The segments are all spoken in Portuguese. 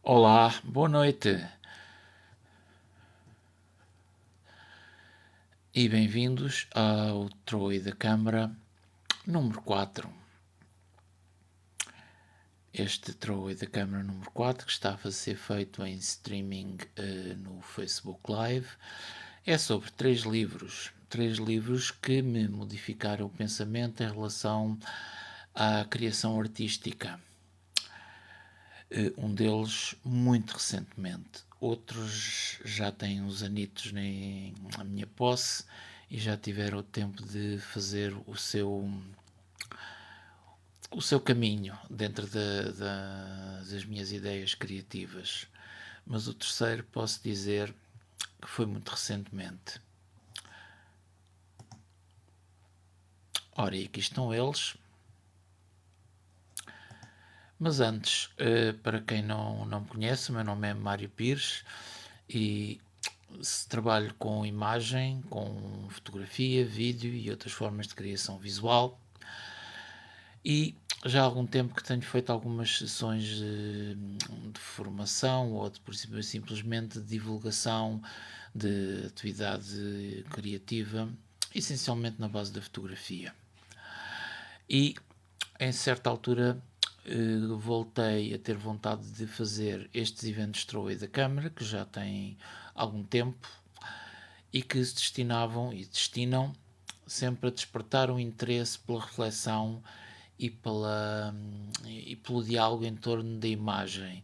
Olá, boa noite e bem-vindos ao Troi da Câmara número 4. Este Troi da Câmara número 4, que está a ser feito em streaming no Facebook Live, é sobre três livros que me modificaram o pensamento em relação à criação artística. Um deles muito recentemente, outros já têm uns anitos na minha posse e já tiveram o tempo de fazer o seu caminho dentro das minhas ideias criativas. Mas o terceiro posso dizer que foi muito recentemente. Ora, e aqui estão eles. Mas antes, para quem não me conhece, o meu nome é Mário Pires e trabalho com imagem, com fotografia, vídeo e outras formas de criação visual. E já há algum tempo que tenho feito algumas sessões de formação ou simplesmente de divulgação de atividade criativa, essencialmente na base da fotografia. E em certa altura voltei a ter vontade de fazer estes eventos de Troi da Câmara, que já têm algum tempo e que se destinavam e destinam sempre a despertar um interesse pela reflexão e pelo diálogo em torno da imagem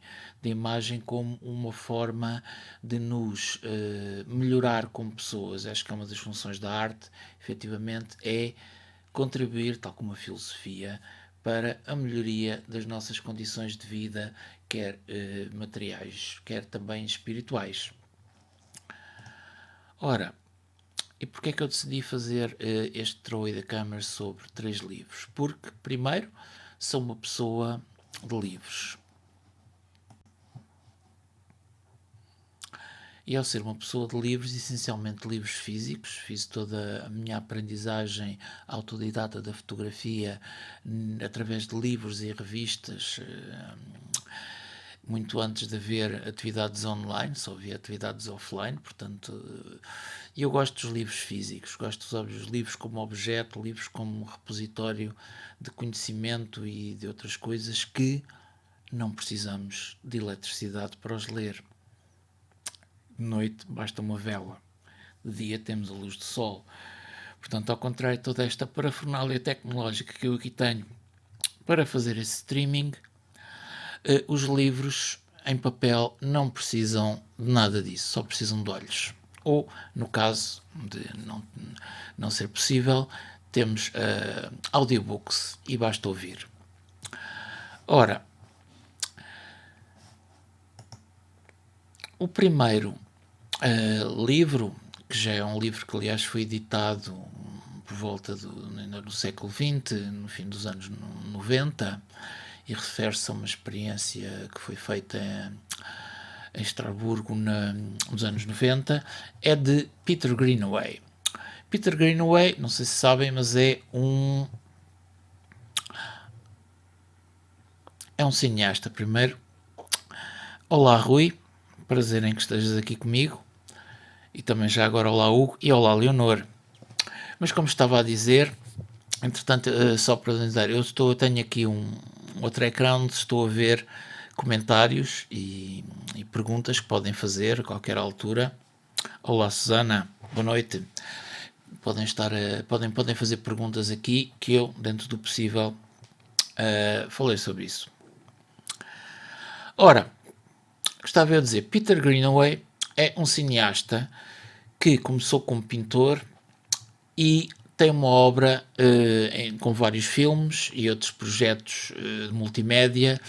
como uma forma de nos melhorar como pessoas. Acho que é uma das funções da arte, efetivamente, é contribuir, tal como a filosofia, para a melhoria das nossas condições de vida, quer materiais, quer também espirituais. Ora, e porquê é que eu decidi fazer este Troi da Câmara sobre três livros? Porque, primeiro, sou uma pessoa de livros. E ao ser uma pessoa de livros, essencialmente livros físicos, fiz toda a minha aprendizagem autodidata da fotografia através de livros e revistas, muito antes de haver atividades online, só havia atividades offline, portanto, eu gosto dos livros físicos, gosto dos livros como objeto, livros como repositório de conhecimento e de outras coisas que não precisamos de eletricidade para os ler. De noite basta uma vela, de dia temos a luz do sol. Portanto, ao contrário de toda esta parafernália tecnológica que eu aqui tenho para fazer esse streaming, os livros em papel não precisam de nada disso, só precisam de olhos. Ou, no caso de não ser possível, temos audiobooks e basta ouvir. Ora, o primeiro livro, que já é um livro que aliás foi editado por volta no século XX, no fim dos anos 90, e refere-se a uma experiência que foi feita em Estrasburgo nos anos 90, é de Peter Greenaway. Peter Greenaway, não sei se sabem, mas é um cineasta. Primeiro, olá Rui, prazer em que estejas aqui comigo, e também já agora olá Hugo e olá Leonor. Mas como estava a dizer, entretanto, só para dizer, eu tenho aqui um outro ecrã onde estou a ver comentários e perguntas que podem fazer a qualquer altura. Olá Susana, boa noite. Podem fazer perguntas aqui que eu, dentro do possível, falei sobre isso. Ora, gostava eu de dizer, Peter Greenaway é um cineasta que começou como pintor e tem uma obra com vários filmes e outros projetos de multimédia,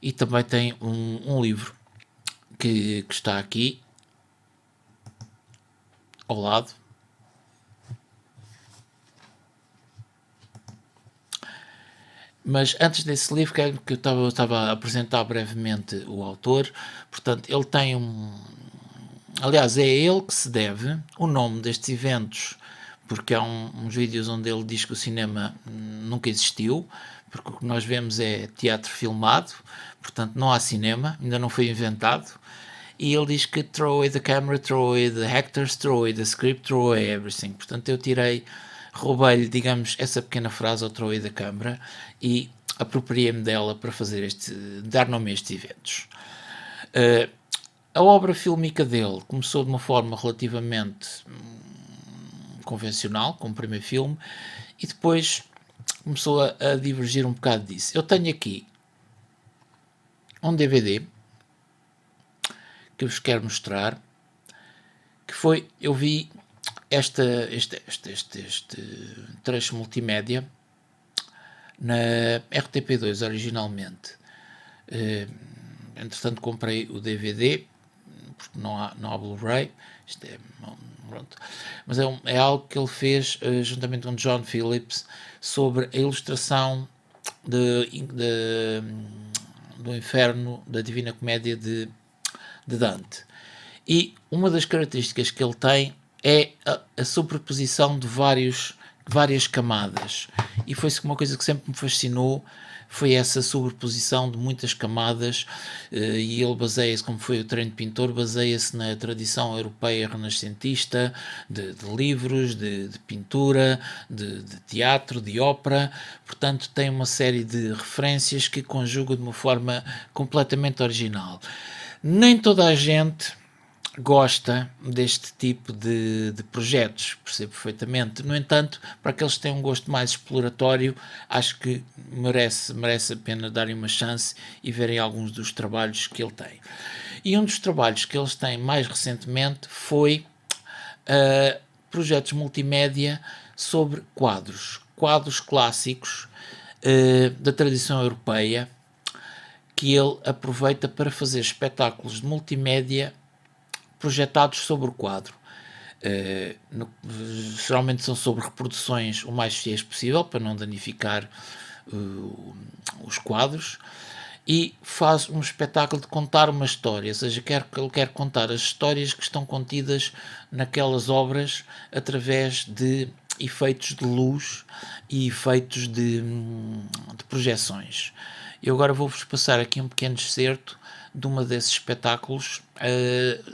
e também tem um livro que está aqui ao lado. Mas antes desse livro, que eu estava a apresentar brevemente o autor. Portanto, ele tem aliás, é a ele que se deve o nome destes eventos, porque há uns vídeos onde ele diz que o cinema nunca existiu, porque o que nós vemos é teatro filmado, portanto não há cinema, ainda não foi inventado. E ele diz que throw away the camera, throw away the actors, throw away the script, throw away everything. Portanto, eu roubei-lhe, digamos, essa pequena frase ao throw away the camera e apropriei-me dela para fazer dar nome a estes eventos. A obra fílmica dele começou de uma forma relativamente convencional, como primeiro filme, e depois começou a divergir um bocado disso. Eu tenho aqui um DVD que eu vos quero mostrar, que foi, eu vi este trecho multimédia na RTP2 originalmente. Entretanto comprei o DVD, porque não há Blu-ray, mas é algo que ele fez juntamente com John Phillips sobre a ilustração do Inferno, da Divina Comédia de Dante. E uma das características que ele tem é a sobreposição de várias camadas. E foi uma coisa que sempre me fascinou, foi essa sobreposição de muitas camadas, e ele baseia-se, como foi o treino de pintor, baseia-se na tradição europeia renascentista, de livros, de pintura, de teatro, de ópera. Portanto, tem uma série de referências que conjuga de uma forma completamente original. Nem toda a gente gosta deste tipo de projetos, percebo perfeitamente. No entanto, para aqueles que têm um gosto mais exploratório, acho que merece a pena darem uma chance e verem alguns dos trabalhos que ele tem. E um dos trabalhos que eles têm mais recentemente foi projetos multimédia sobre quadros clássicos da tradição europeia, que ele aproveita para fazer espetáculos de multimédia projetados sobre o quadro. Geralmente são sobre reproduções o mais fiéis possível, para não danificar os quadros, e faz um espetáculo de contar uma história, ou seja, ele quer contar as histórias que estão contidas naquelas obras através de efeitos de luz e efeitos de projeções. Eu agora vou-vos passar aqui um pequeno excerto de uma desses espetáculos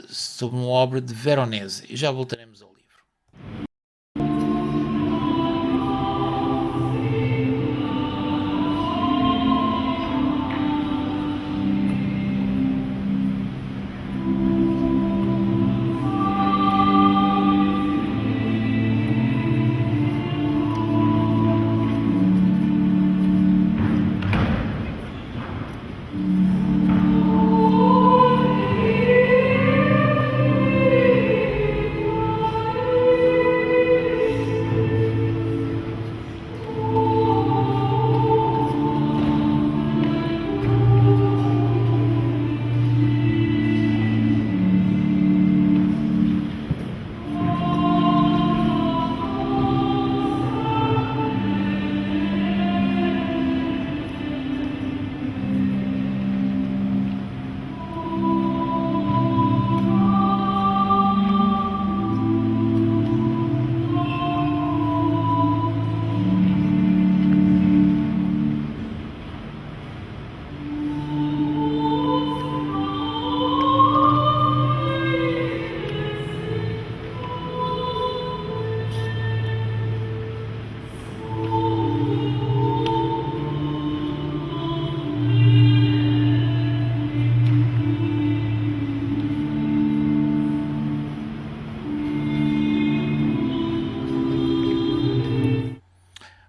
sobre uma obra de Veronese. E já voltaremos ao livro.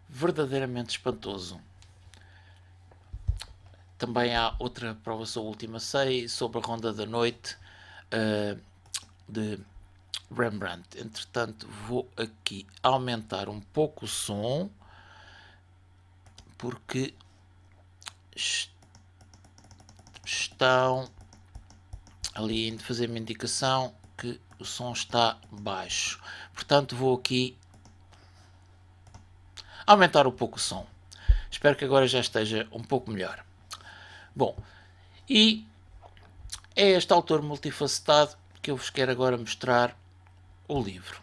Verdadeiramente espantoso. Também há outra prova sobre a última ceia, sobre a Ronda da Noite, de Rembrandt. Entretanto, vou aqui aumentar um pouco o som, porque estão ali a fazer uma indicação que o som está baixo. Portanto, vou aqui aumentar um pouco o som. Espero que agora já esteja um pouco melhor. Bom, e é este autor multifacetado que eu vos quero agora mostrar o livro.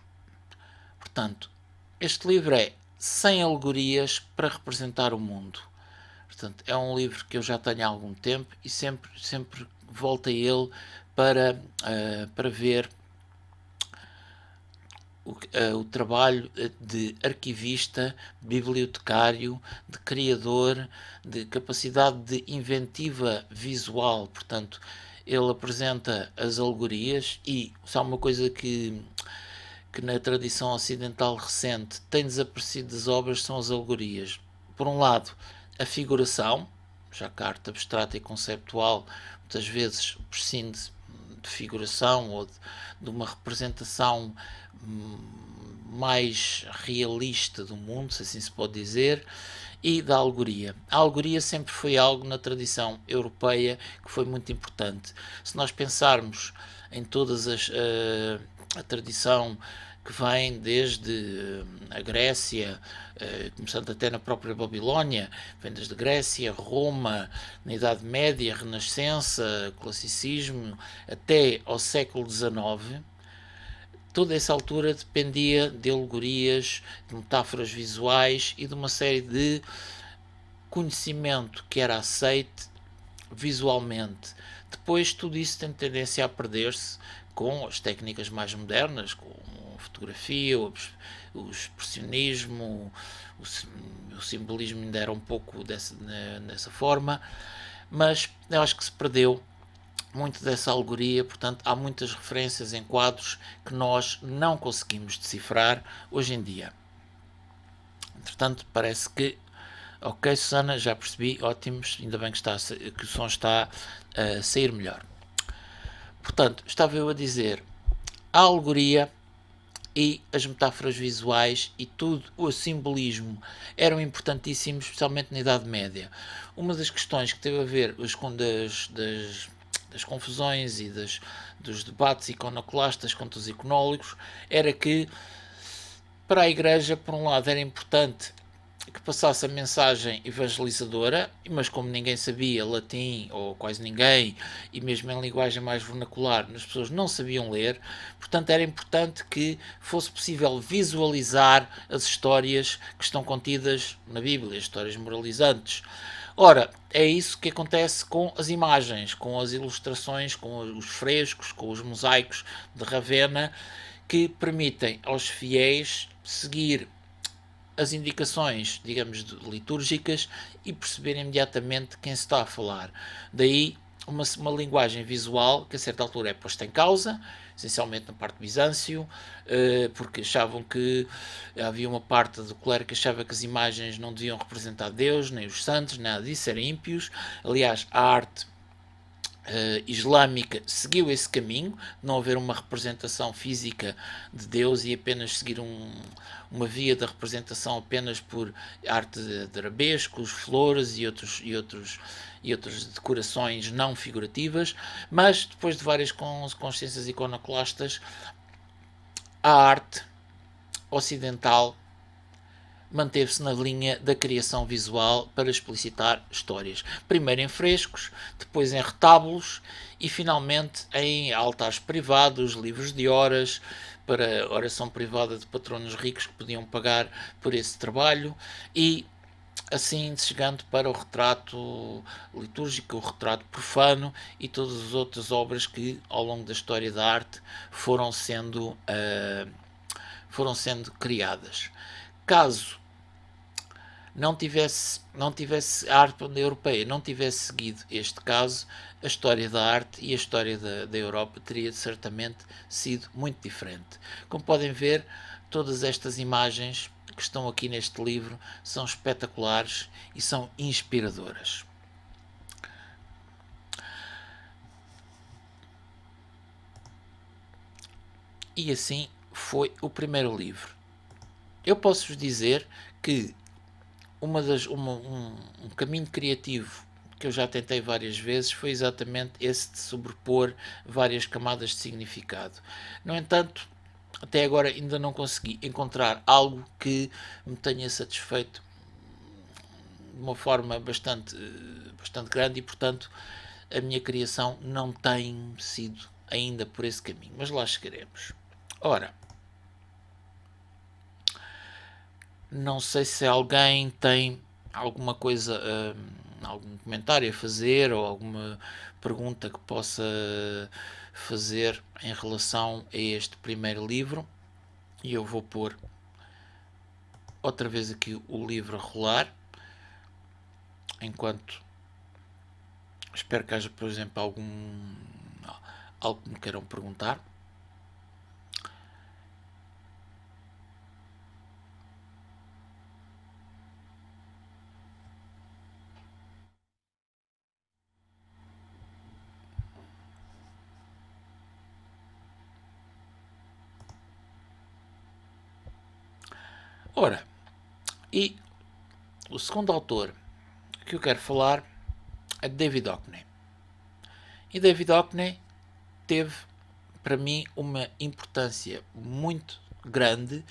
Portanto, este livro é 100 alegorias para representar o mundo. Portanto, é um livro que eu já tenho há algum tempo e sempre volto a ele para ver o trabalho de arquivista, bibliotecário, de criador, de capacidade de inventiva visual. Portanto, ele apresenta as alegorias e só uma coisa que na tradição ocidental recente tem desaparecido das obras são as alegorias. Por um lado, a figuração, já que a arte abstrata e conceptual muitas vezes prescinde de figuração ou de uma representação mais realista do mundo, se assim se pode dizer, e da alegoria. A alegoria sempre foi algo na tradição europeia que foi muito importante. Se nós pensarmos em todas a tradição que vem desde a Grécia, começando até na própria Babilónia, vem desde Grécia, Roma, na Idade Média, Renascença, Classicismo, até ao século XIX, toda essa altura dependia de alegorias, de metáforas visuais e de uma série de conhecimento que era aceite visualmente. Depois tudo isso tem tendência a perder-se com as técnicas mais modernas, com a fotografia, o expressionismo, o simbolismo ainda era um pouco dessa forma, mas eu acho que se perdeu muito dessa alegoria, portanto há muitas referências em quadros que nós não conseguimos decifrar hoje em dia. Entretanto, parece que ok, Susana, já percebi, ótimos, ainda bem que o som está a sair melhor. Portanto, estava eu a dizer, a alegoria e as metáforas visuais e tudo o simbolismo eram importantíssimos, especialmente na Idade Média. Uma das questões que teve a ver das confusões e dos debates iconoclastas contra os iconólogos era que para a Igreja, por um lado, era importante que passasse a mensagem evangelizadora, mas como ninguém sabia latim, ou quase ninguém, e mesmo em linguagem mais vernacular, as pessoas não sabiam ler, portanto era importante que fosse possível visualizar as histórias que estão contidas na Bíblia, histórias moralizantes. Ora, é isso que acontece com as imagens, com as ilustrações, com os frescos, com os mosaicos de Ravenna, que permitem aos fiéis seguir as indicações, digamos, litúrgicas e perceber imediatamente quem se está a falar. Daí uma linguagem visual que a certa altura é posta em causa, essencialmente na parte de Bizâncio, porque achavam que havia uma parte do clero que achava que as imagens não deviam representar Deus, nem os santos, nada disso, eram ímpios. Aliás, a arte islâmica seguiu esse caminho, de não haver uma representação física de Deus e apenas seguir uma via da representação apenas por arte de arabescos, flores e outras decorações não figurativas, mas depois de várias consciências iconoclastas, a arte ocidental manteve-se na linha da criação visual para explicitar histórias. Primeiro em frescos, depois em retábulos e finalmente em altares privados, livros de horas, para oração privada de patronos ricos que podiam pagar por esse trabalho e assim chegando para o retrato litúrgico, o retrato profano e todas as outras obras que ao longo da história da arte foram sendo criadas. Caso não tivesse a arte europeia não tivesse seguido este caso, a história da arte e a história da Europa teria certamente sido muito diferente. Como podem ver, todas estas imagens que estão aqui neste livro são espetaculares e são inspiradoras. E assim foi o primeiro livro. Eu posso-vos dizer que um caminho criativo que eu já tentei várias vezes foi exatamente esse de sobrepor várias camadas de significado. No entanto, até agora ainda não consegui encontrar algo que me tenha satisfeito de uma forma bastante grande e, portanto, a minha criação não tem sido ainda por esse caminho, mas lá chegaremos. Ora, não sei se alguém tem alguma coisa algum comentário a fazer ou alguma pergunta que possa fazer em relação a este primeiro livro. E eu vou pôr outra vez aqui o livro a rolar, enquanto espero que haja, por exemplo, algo que me queiram perguntar. Ora, e o segundo autor que eu quero falar é David Hockney. E David Hockney teve, para mim, uma importância muito grande,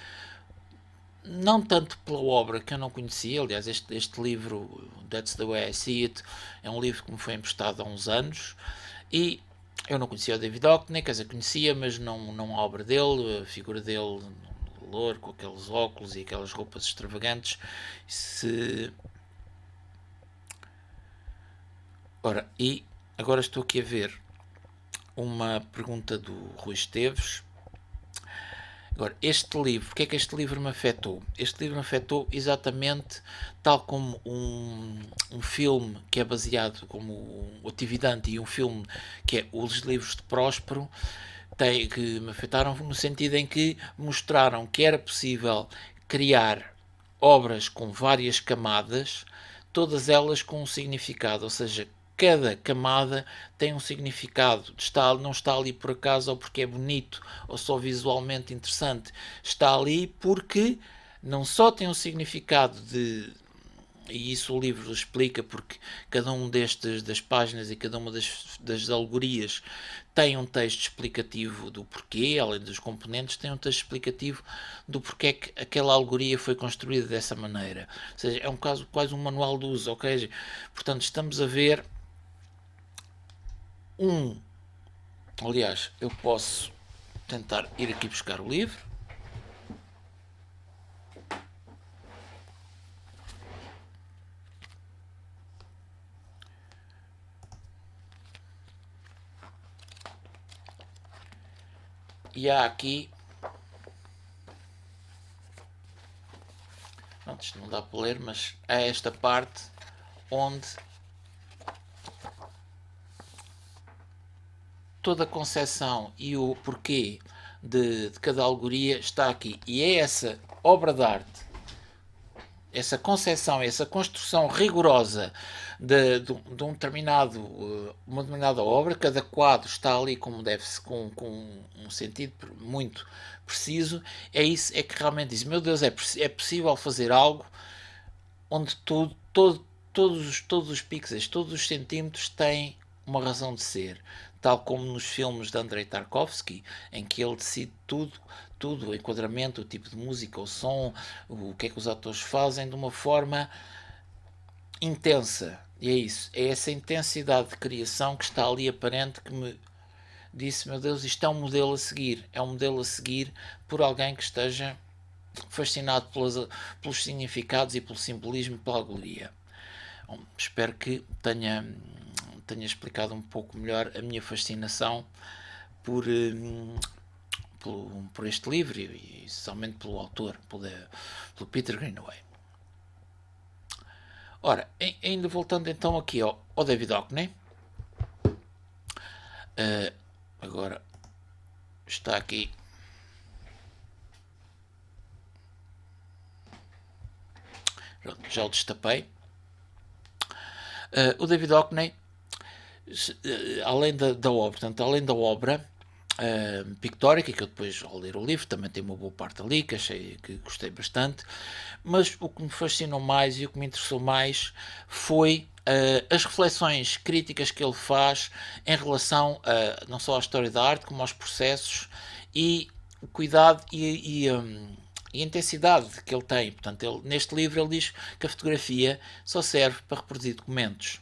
não tanto pela obra que eu não conhecia. Aliás, este livro, That's the Way I See It, é um livro que me foi emprestado há uns anos e eu não conhecia o David Hockney, quer dizer, conhecia, mas não a obra dele, a figura dele, louro, com aqueles óculos e aquelas roupas extravagantes. Ora, e agora estou aqui a ver uma pergunta do Rui Esteves. Agora, este livro, porque é que este livro me afetou? Este livro me afetou exatamente tal como um filme que é baseado, como o Atividade, e um filme que é Os Livros de Próspero, que me afetaram no sentido em que mostraram que era possível criar obras com várias camadas, todas elas com um significado, ou seja, cada camada tem um significado, não está ali por acaso ou porque é bonito ou só visualmente interessante, está ali porque não só tem um significado e isso o livro explica, porque cada um das páginas e cada uma das alegorias tem um texto explicativo do porquê, além dos componentes, tem um texto explicativo do porquê que aquela alegoria foi construída dessa maneira. Ou seja, é um caso quase um manual de uso, ok? Portanto, estamos a ver Aliás, eu posso tentar ir aqui buscar o livro. E há aqui. Pronto, isto não dá para ler, mas há esta parte onde toda a concepção e o porquê de cada alegoria está aqui. E é essa obra de arte, essa concepção, essa construção rigorosa de uma determinada obra, cada quadro está ali como deve-se, com um sentido muito preciso. É isso, é que realmente diz: meu Deus, é possível fazer algo onde todos os pixels, todos os centímetros têm uma razão de ser, tal como nos filmes de Andrei Tarkovsky, em que ele decide tudo, o enquadramento, o tipo de música, o som, o que é que os atores fazem, de uma forma intensa. E é isso, é essa intensidade de criação que está ali aparente, que me disse: meu Deus, isto é um modelo a seguir, é um modelo a seguir por alguém que esteja fascinado pelos significados e pelo simbolismo e pela alegoria. Bom, espero que tenha explicado um pouco melhor a minha fascinação por, por este livro e especialmente pelo autor, pelo Peter Greenaway. Ora, ainda voltando então aqui ao David Hockney, agora está aqui. Já o destapei. O David Hockney, além da obra, portanto, além da obra pictórica, que eu depois, ao ler o livro, também tem uma boa parte ali, que achei que gostei bastante, mas o que me fascinou mais e o que me interessou mais foi as reflexões críticas que ele faz em relação não só à história da arte, como aos processos e o cuidado e a intensidade que ele tem. Portanto, neste livro ele diz que a fotografia só serve para reproduzir documentos.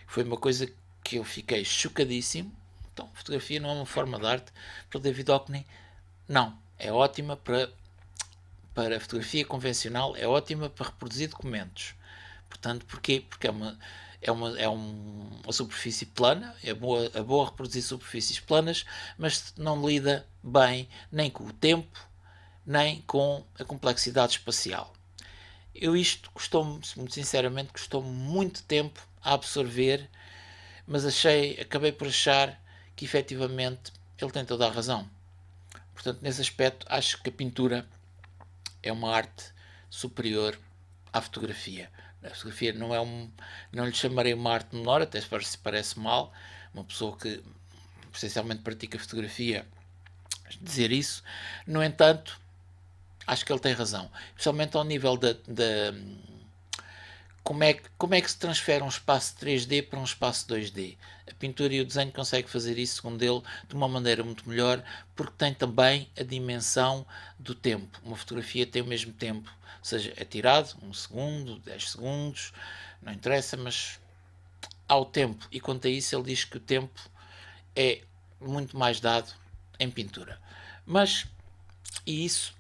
Foi uma coisa que eu fiquei chocadíssimo. Então, fotografia não é uma forma de arte. Para o David Hockney, não. É ótima para a fotografia convencional, é ótima para reproduzir documentos. Portanto, porquê? Porque uma superfície plana, é boa reproduzir superfícies planas, mas não lida bem nem com o tempo, nem com a complexidade espacial. Isto custou-me, muito sinceramente, custou-me muito tempo a absorver, mas acabei por achar que efetivamente ele tem toda a razão. Portanto, nesse aspecto, acho que a pintura é uma arte superior à fotografia. A fotografia não lhe chamarei uma arte menor, até se parece mal, uma pessoa que essencialmente pratica fotografia dizer isso. No entanto, acho que ele tem razão, especialmente ao nível da como é que se transfere um espaço 3D para um espaço 2D. A pintura e o desenho conseguem fazer isso, segundo ele, de uma maneira muito melhor, porque tem também a dimensão do tempo. Uma fotografia tem o mesmo tempo, ou seja, é tirado 1 segundo, 10 segundos, não interessa, mas há o tempo. E quanto a isso, ele diz que o tempo é muito mais dado em pintura. Mas, e isso,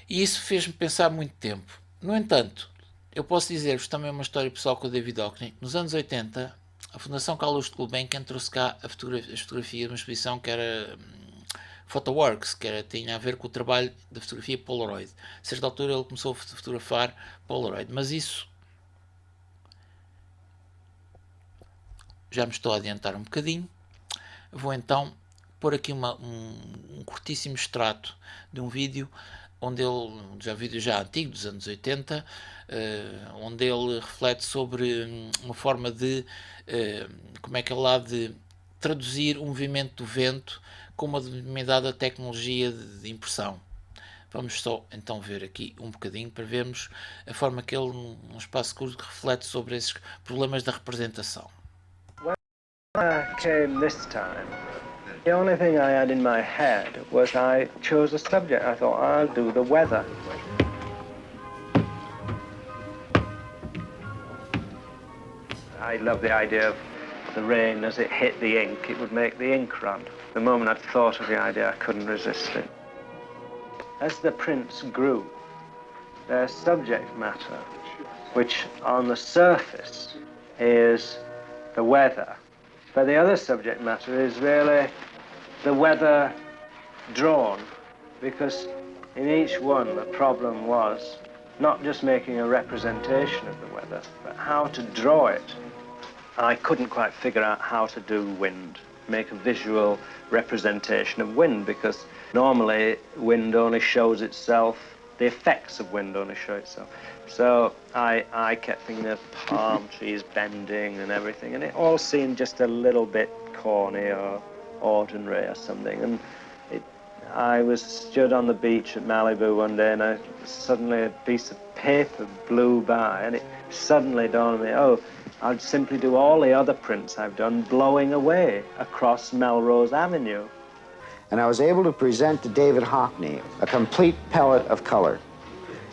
e isso fez-me pensar muito tempo. No entanto, eu posso dizer-vos também uma história pessoal com o David Hockney. Nos anos 80, a Fundação Carlos de Gulbenkian trouxe cá as fotografias de uma exposição que era Photoworks, tinha a ver com o trabalho da fotografia Polaroid. A certa altura ele começou a fotografar Polaroid, mas isso já me estou a adiantar um bocadinho. Vou então pôr aqui um curtíssimo extrato de um vídeo onde ele, vídeo já antigo, dos anos 80, onde ele reflete sobre uma forma de como é que ele há de traduzir o movimento do vento com uma determinada tecnologia de impressão. Vamos só então ver aqui um bocadinho para vermos a forma que ele, num espaço curto, reflete sobre esses problemas da representação. When I came this time, the only thing I had in my head was I chose a subject. I thought, I'll do the weather. I love the idea of the rain as it hit the ink. It would make the ink run. The moment I'd thought of the idea, I couldn't resist it. As the prints grew, their subject matter, which on the surface is the weather, but the other subject matter is really the weather drawn, because in each one the problem was not just making a representation of the weather, but how to draw it. I couldn't quite figure out how to do wind, make a visual representation of wind, because normally wind only shows itself, the effects of wind only show itself. So I kept thinking of palm trees bending and everything, and it all seemed just a little bit corny or ordinary or something. And I was stood on the beach at Malibu one day, and suddenly a piece of paper blew by, and it suddenly dawned on me, oh, I'd simply do all the other prints I've done blowing away across Melrose Avenue. And I was able to present to David Hockney a complete palette of color.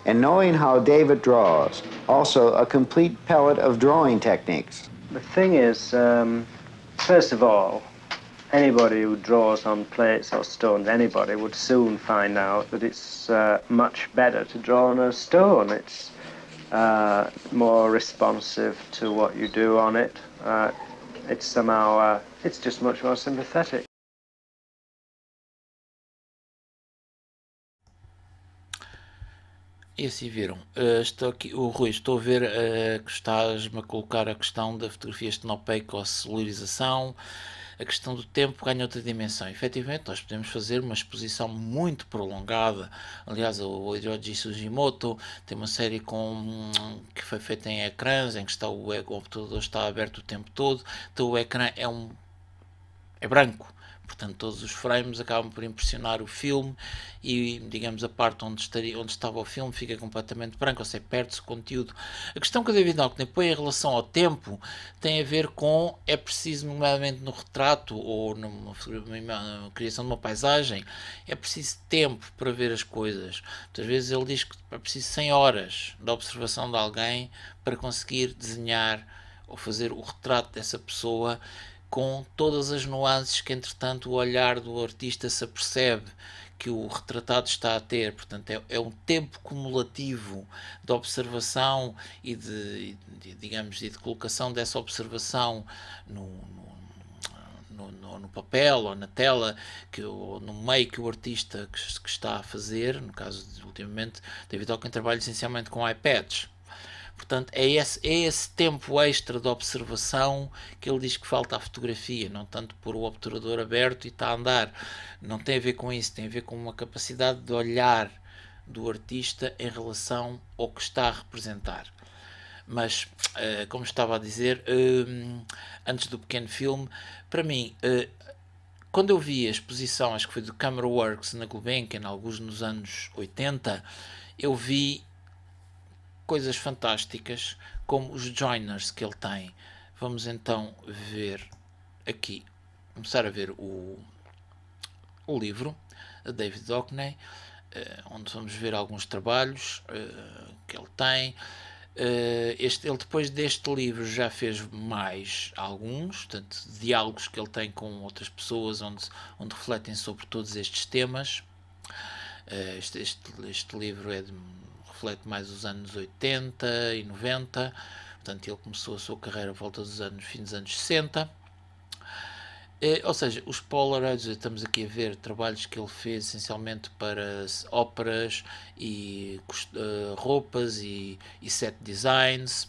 And knowing how David draws, also a complete palette of drawing techniques. The thing is, first of all, anybody who draws on plates or stones, anybody would soon find out that it's much better to draw on a stone. It's more responsive to what you do on it. It's somehow, it's just much more sympathetic. E assim viram, estou aqui, o Rui, estou a ver que estás-me a colocar a questão da fotografia estenopeica ou celularização, a questão do tempo ganha outra dimensão. Efetivamente, nós podemos fazer uma exposição muito prolongada. Aliás, o Hiroji Sugimoto tem uma série que foi feita em ecrãs, em que o computador está aberto o tempo todo, então o ecrã é branco. Portanto, todos os frames acabam por impressionar o filme e, digamos, a parte onde estava o filme fica completamente branco, ou seja, perde-se o conteúdo. A questão que o David Hockney põe em relação ao tempo tem a ver com, é preciso, nomeadamente no retrato ou na criação de uma paisagem, é preciso tempo para ver as coisas. Muitas vezes ele diz que é preciso 100 horas de observação de alguém para conseguir desenhar ou fazer o retrato dessa pessoa com todas as nuances que entretanto o olhar do artista se apercebe que o retratado está a ter. Portanto, é um tempo cumulativo de observação e digamos, e de colocação dessa observação no papel ou na tela, ou no meio que o artista que está a fazer. No caso, ultimamente, David Hockney trabalha essencialmente com iPads. Portanto, é esse tempo extra de observação que ele diz que falta à fotografia, não tanto por o obturador aberto e está a andar. Não tem a ver com isso, tem a ver com uma capacidade de olhar do artista em relação ao que está a representar. Mas, como estava a dizer, antes do pequeno filme, para mim, quando eu vi a exposição, acho que foi do Camera Works na Gulbenkian, alguns nos anos 80, eu vi coisas fantásticas, como os joiners que ele tem. Vamos então ver aqui, começar a ver o livro de David Hockney, onde vamos ver alguns trabalhos que ele tem. Ele depois deste livro já fez mais alguns, portanto, diálogos que ele tem com outras pessoas onde refletem sobre todos estes temas. Este livro reflete mais os anos 80 e 90, portanto ele começou a sua carreira a volta dos fim dos anos 60. Ou seja, os Polaroids, estamos aqui a ver trabalhos que ele fez essencialmente para óperas e roupas e set designs,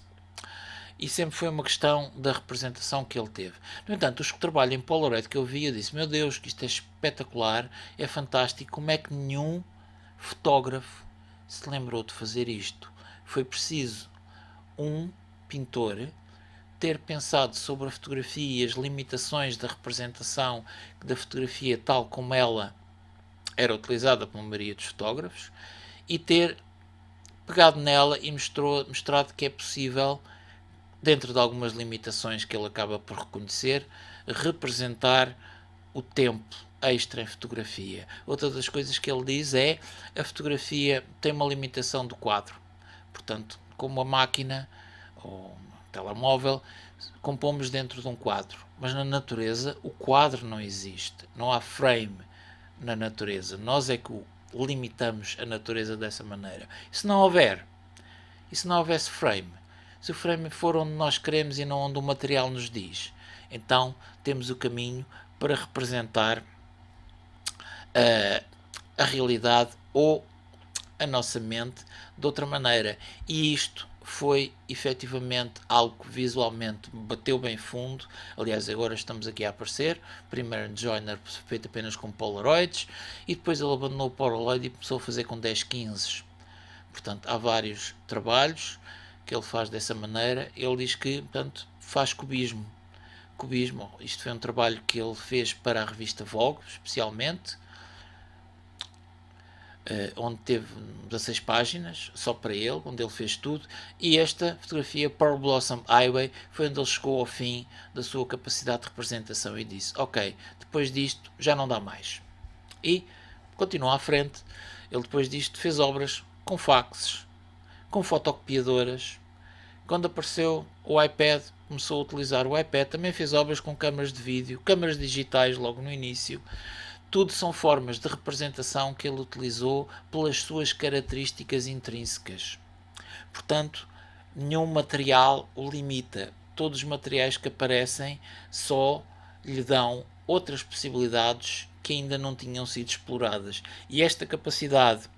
e sempre foi uma questão da representação que ele teve. No entanto, os que trabalham em Polaroid que eu vi, eu disse, meu Deus, que isto é espetacular, é fantástico, como é que nenhum fotógrafo se lembrou de fazer isto? Foi preciso um pintor ter pensado sobre a fotografia e as limitações da representação da fotografia tal como ela era utilizada pela maioria dos fotógrafos e ter pegado nela e mostrado que é possível, dentro de algumas limitações que ele acaba por reconhecer, representar o tempo extra em fotografia. Outra das coisas que ele diz é a fotografia tem uma limitação do quadro. Portanto, como a máquina ou telemóvel, compomos dentro de um quadro, mas na natureza o quadro não existe, não há frame na natureza, nós é que limitamos a natureza dessa maneira. E se não houvesse frame, se o frame for onde nós queremos e não onde o material nos diz, então temos o caminho para representar a realidade ou a nossa mente de outra maneira. E isto foi efetivamente algo que visualmente bateu bem fundo. Aliás, agora estamos aqui a aparecer. Primeiro joiner feito apenas com Polaroids e depois ele abandonou o Polaroid e começou a fazer com 10-15. Portanto, há vários trabalhos que ele faz dessa maneira. Ele diz que, portanto, faz cubismo. Isto foi um trabalho que ele fez para a revista Vogue, especialmente, onde teve 16 páginas só para ele, onde ele fez tudo, e esta fotografia, Pearl Blossom Highway, foi onde ele chegou ao fim da sua capacidade de representação e disse, ok, depois disto já não dá mais. E continua à frente. Ele depois disto fez obras com faxes, com fotocopiadoras. Quando apareceu o iPad, começou a utilizar o iPad, também fez obras com câmaras de vídeo, câmaras digitais logo no início. Tudo são formas de representação que ele utilizou pelas suas características intrínsecas. Portanto, nenhum material o limita. Todos os materiais que aparecem só lhe dão outras possibilidades que ainda não tinham sido exploradas. E esta capacidade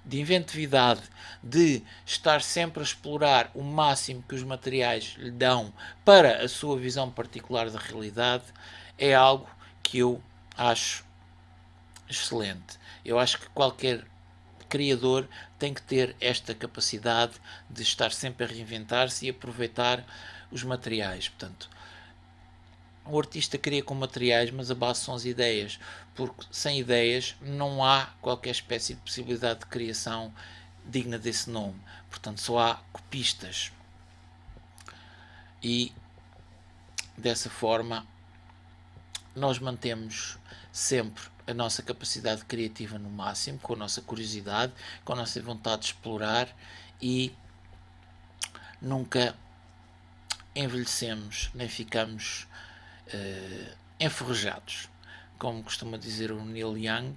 de inventividade, de estar sempre a explorar o máximo que os materiais lhe dão para a sua visão particular da realidade, é algo que eu acho excelente. Eu acho que qualquer criador tem que ter esta capacidade de estar sempre a reinventar-se e aproveitar os materiais. Portanto, o artista cria com materiais, mas a base são as ideias, porque sem ideias não há qualquer espécie de possibilidade de criação digna desse nome. Portanto, só há copistas. E dessa forma nós mantemos sempre a nossa capacidade criativa no máximo, com a nossa curiosidade, com a nossa vontade de explorar, e nunca envelhecemos, nem ficamos enferrujados. Como costuma dizer o Neil Young,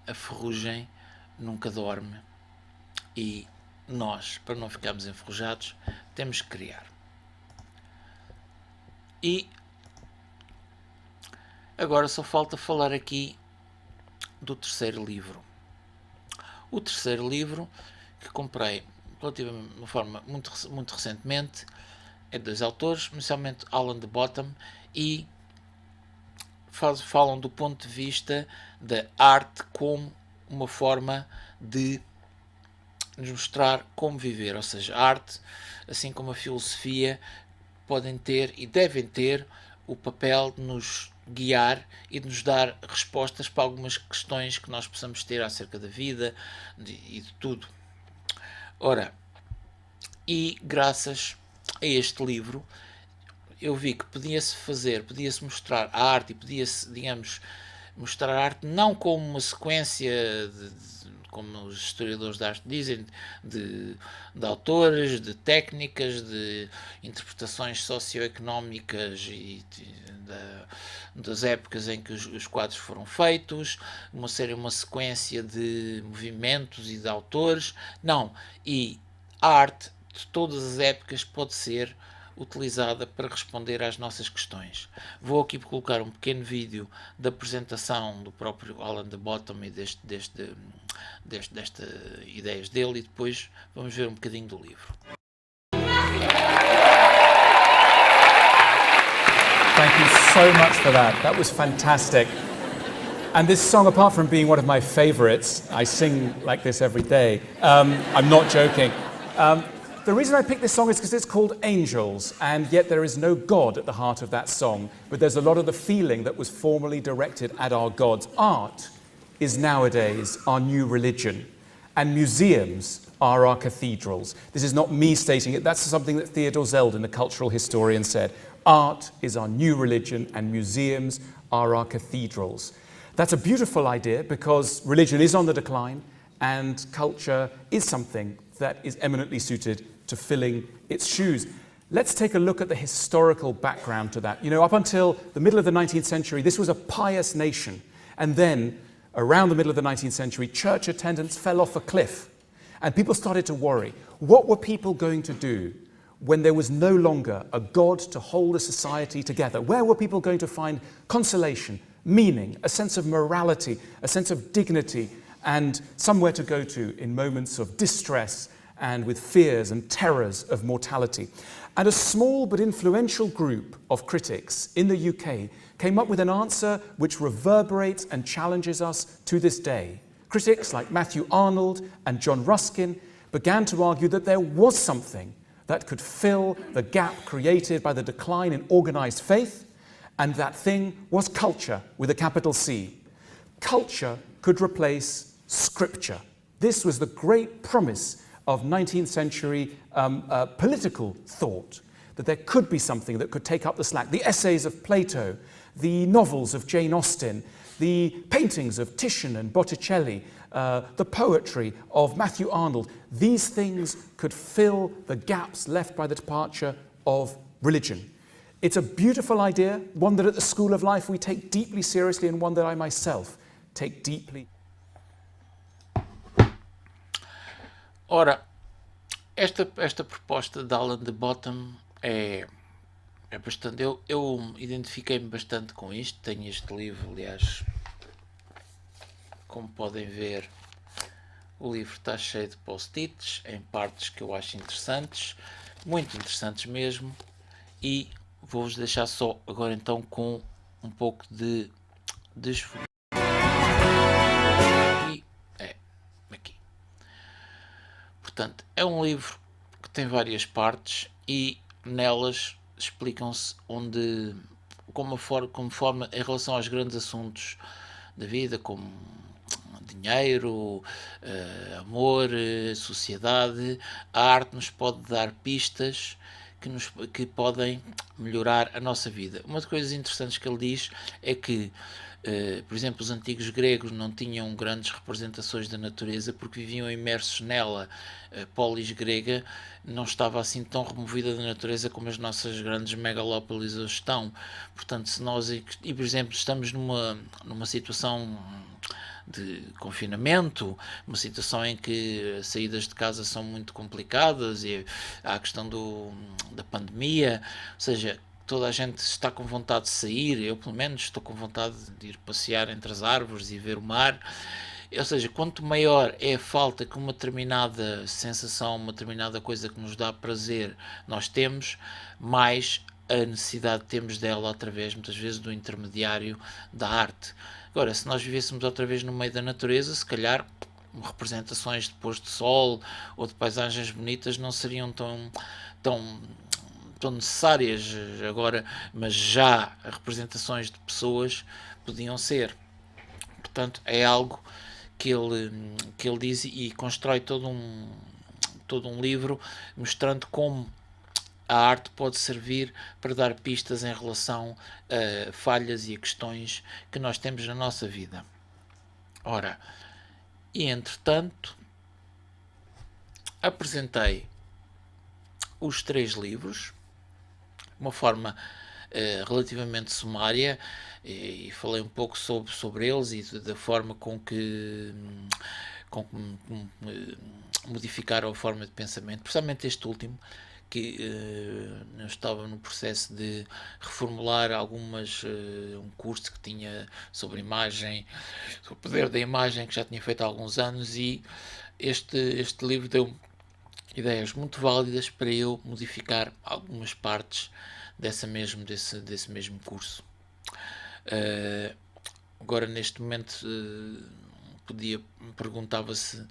a ferrugem nunca dorme, e nós, para não ficarmos enferrujados, temos que criar. E agora só falta falar aqui do terceiro livro. O terceiro livro, que comprei relativamente de uma forma muito recentemente, é de dois autores, inicialmente Alan de Botton, e falam do ponto de vista da arte como uma forma de nos mostrar como viver, ou seja, a arte, assim como a filosofia, podem ter e devem ter o papel de nos guiar e de nos dar respostas para algumas questões que nós possamos ter acerca da vida e de tudo. Ora, e graças a este livro, eu vi que podia-se mostrar a arte e podia-se, digamos, mostrar a arte não como uma sequência como os historiadores da arte dizem, de autores, de técnicas, de interpretações socioeconómicas e das épocas em que os quadros foram feitos, uma sequência de movimentos e de autores. Não, e a arte de todas as épocas pode ser utilizada para responder às nossas questões. Vou aqui colocar um pequeno vídeo da apresentação do próprio Alan de Botton e destas ideias dele, e depois vamos ver um bocadinho do livro. Thank you so much for that. That was fantastic. And this song, apart from being one of my favorites, I sing like this every day. I'm not joking. The reason I picked this song is because it's called Angels, and yet there is no God at the heart of that song, but there's a lot of the feeling that was formerly directed at our gods. Art is nowadays our new religion, and museums are our cathedrals. This is not me stating it, that's something that Theodore Zeldin, the cultural historian, said. Art is our new religion, and museums are our cathedrals. That's a beautiful idea because religion is on the decline, and culture is something that is eminently suited to filling its shoes. Let's take a look at the historical background to that. You know, up until the middle of the 19th century, this was a pious nation. And then, around the middle of the 19th century, church attendance fell off a cliff. And people started to worry. What were people going to do when there was no longer a God to hold a society together? Where were people going to find consolation, meaning, a sense of morality, a sense of dignity, and somewhere to go to in moments of distress and with fears and terrors of mortality? And a small but influential group of critics in the UK came up with an answer which reverberates and challenges us to this day. Critics like Matthew Arnold and John Ruskin began to argue that there was something that could fill the gap created by the decline in organised faith, and that thing was culture with a capital C. Culture could replace scripture. This was the great promise of 19th century political thought, that there could be something that could take up the slack. The essays of Plato, the novels of Jane Austen, the paintings of Titian and Botticelli, the poetry of Matthew Arnold, these things could fill the gaps left by the departure of religion. It's a beautiful idea, one that at the School of Life we take deeply seriously, and one that I myself take deeply. Ora, esta proposta de Alan de Botton é bastante... Eu identifiquei-me bastante com isto. Tenho este livro, aliás, como podem ver, o livro está cheio de post-its, em partes que eu acho interessantes, muito interessantes mesmo, e vou-vos deixar só agora então com um pouco de desfogo. Aqui. Portanto, é um livro que tem várias partes e nelas explicam-se como forma em relação aos grandes assuntos da vida, como dinheiro, amor, sociedade. A arte nos pode dar pistas que podem melhorar a nossa vida. Uma das coisas interessantes que ele diz é que, por exemplo, os antigos gregos não tinham grandes representações da natureza porque viviam imersos nela. A polis grega não estava assim tão removida da natureza como as nossas grandes megalópolis hoje estão. Portanto, se nós, por exemplo, estamos numa situação de confinamento, uma situação em que as saídas de casa são muito complicadas e há a questão da pandemia, ou seja, toda a gente está com vontade de sair, eu pelo menos estou com vontade de ir passear entre as árvores e ver o mar. Ou seja, quanto maior é a falta que uma determinada sensação, uma determinada coisa que nos dá prazer nós temos, mais a necessidade temos dela através, muitas vezes, do intermediário da arte. Agora, se nós vivêssemos outra vez no meio da natureza, se calhar representações de pôr de sol ou de paisagens bonitas não seriam tão necessárias agora, mas já representações de pessoas podiam ser. Portanto, é algo que ele diz e constrói todo um livro mostrando como a arte pode servir para dar pistas em relação a falhas e a questões que nós temos na nossa vida. Ora, e entretanto, apresentei os 3 livros, de uma forma relativamente sumária, e falei um pouco sobre eles e da forma com que modificaram a forma de pensamento, principalmente este último, que eu estava no processo de reformular um curso que tinha sobre imagem, sobre o poder da imagem, que já tinha feito há alguns anos, e este livro deu ideias muito válidas para eu modificar algumas partes desse mesmo curso. Agora, neste momento, perguntava se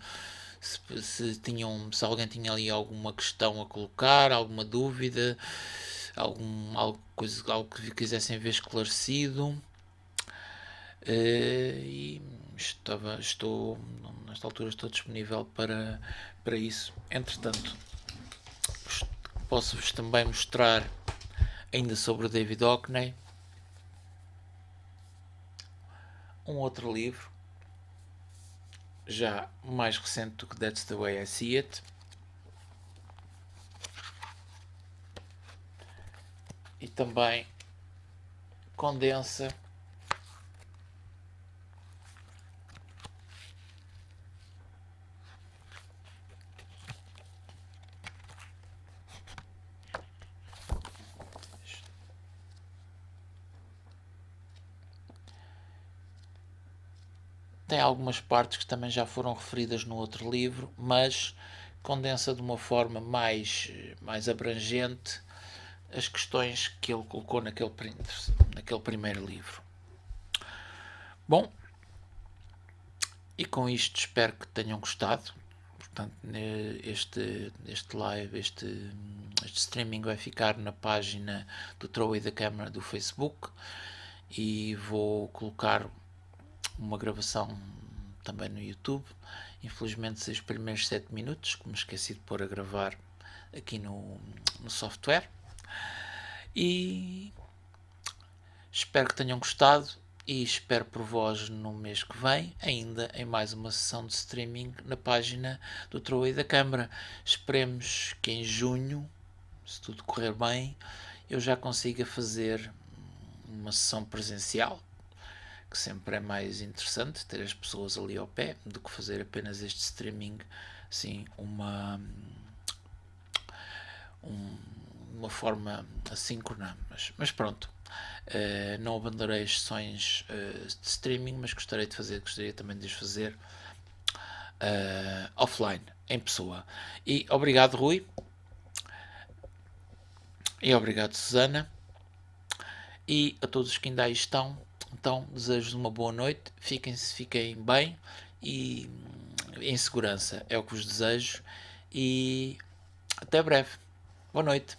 alguém tinha ali alguma questão a colocar, alguma dúvida, algo que quisessem ver esclarecido. E nesta altura estou disponível para isso. Entretanto, posso-vos também mostrar ainda sobre o David Hockney um outro livro já mais recente do que That's the Way I See It, e também condensa tem algumas partes que também já foram referidas no outro livro, mas condensa de uma forma mais abrangente as questões que ele colocou naquele primeiro livro. Bom, e com isto espero que tenham gostado. Portanto, este live, este streaming vai ficar na página do Throw Away the Camera do Facebook, e vou colocar uma gravação também no YouTube. Infelizmente, os primeiros 7 minutos, que me esqueci de pôr a gravar aqui no software. E espero que tenham gostado e espero por vós no mês que vem, ainda em mais uma sessão de streaming na página do Throw Away da Câmara. Esperemos que em junho, se tudo correr bem, eu já consiga fazer uma sessão presencial, que sempre é mais interessante ter as pessoas ali ao pé do que fazer apenas este streaming, assim, uma forma assíncrona, mas pronto. Não abandonarei as sessões de streaming, mas gostaria também de as fazer offline, em pessoa. E obrigado, Rui, e obrigado, Susana, e a todos que ainda aí estão. Então, desejo uma boa noite, fiquem bem e em segurança, é o que vos desejo, e até breve. Boa noite.